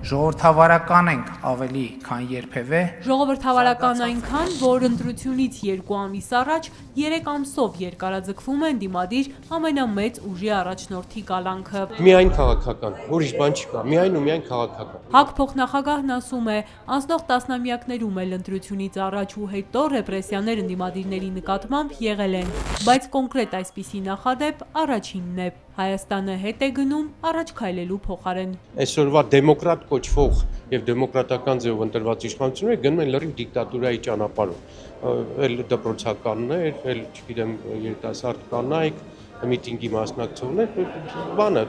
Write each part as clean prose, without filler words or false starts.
Ժողովրդավարական ենք ավելի, քան երբևէ։ Ժողովրդավարական այնքան, որ ընտրությունից 2 ամիս առաջ 3 ամսով երկարաձգվում է ընդդիմադիր ամենամեծ ուժի առաջնորդի կալանքը։ Միայն քաղաքական, ուրիշ բան չկա, միայն ու միայն քաղաքական։ ՀԱԿ փոխնախագահն ասում է, անցնող տասնամյակներում էլ ընտրությունից առաջ ու հետո ռեպրեսիաներ ընդդիմադիրների նկատմամբ եղել են, բայց կոնկրետ այսպիսի նախադեպ առաջինն է։ Հայաստանը հետ է գնում առաջ քայլելու փոխարեն։ Այսօրվա դեմոկրատ կոչվող եւ դեմոկրատական ձևով ընտրված իշխանությունները գնում են լրիվ դիկտատուրայի ճանապարհով։ Էլ դպրոցականներ, էլ չգիտեմ, երիտասարդ կանայք, միտինգի մասնակցողներ, բանը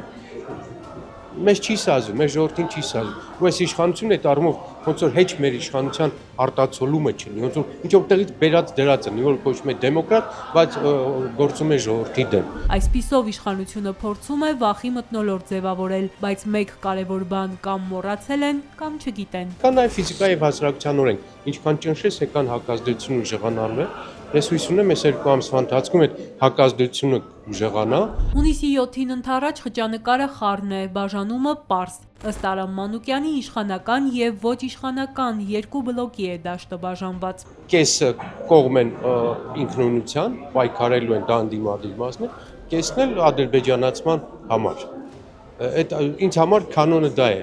մեզ չի սազում, մեր ժողովրդին չի սազում։ Ու այս իշխանությունն այդ առումով ոնց որ հեչ մեր իշխանության արտացոլումը չլինի, ոնց որ ինչ որ տեղից բերած դրած է, որ կոչվում է դեմոկրատ, բայց գործում է ժողովրդի դեմ։ Այսպիսով իշխանությունը փորձում է վախի մթնոլորտ ձևավորել, բայց մեկ կարևոր բան կամ մոռացել են, կամ չգիտեն։ Կա նաև ֆիզիկայի եւ հասարակության օրենք, ինչքան ճնշես, եկան հակազդեցություն ուժեղանալու է։ Ես հույս ունեմ, այս 2 ամսվա ընթացքում այդ հակազդեցությունը ուժեղանա։ Հունիսի 7-ին ընդառաջ խճանկարը խառն է, բաժանումը պարզ։ Ըստ Արամ Մանուկյանի իշխանական եւ ոչ իշխանական 2 բլոկի է դաշտը բաժանված։ Կեսը կողմ են ինքնուրույնության, պայքարելու են դա ընդդիմադիր մասն է, կեսն էլ ադրբեջանացման համար։ Այդ ինձ համար կանոնը դա է։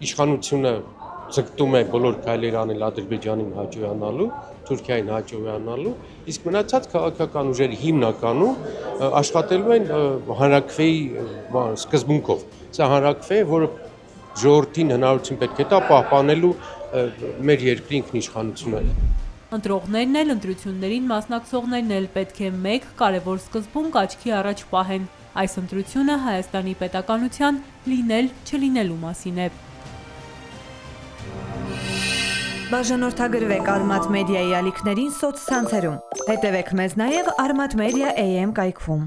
Իշխանությունը ձգտում է բոլոր քայլեր անել Ադրբեջանին հաջողանալու, Թուրքիային հաջողանալու, իսկ մնացած քաղաքական ուժերը հիմնականում աշխատելու են հանրաքվեի սկզբունքով։ Սա հանրաքվե է, որը ժողովրդին հնարավորություն պետք է տա պահպանելու մեր երկրի ինքնիշխանությունը։ Ընտրողներն էլ, ընտրություններին մասնակցողներն էլ պետք է մեկ կարևոր սկզբունք աչքի առաջ պահեն։ Այս ընտրությունը Հայաստանի պետականության լինել-չլինելու մասին է։ Բաժանորդագրվեք Արմաթ մեդիայի ալիքներին սոցցանցերում։ Հետևեք մեզ նաև Արմաթ մեդիա AM կայքում։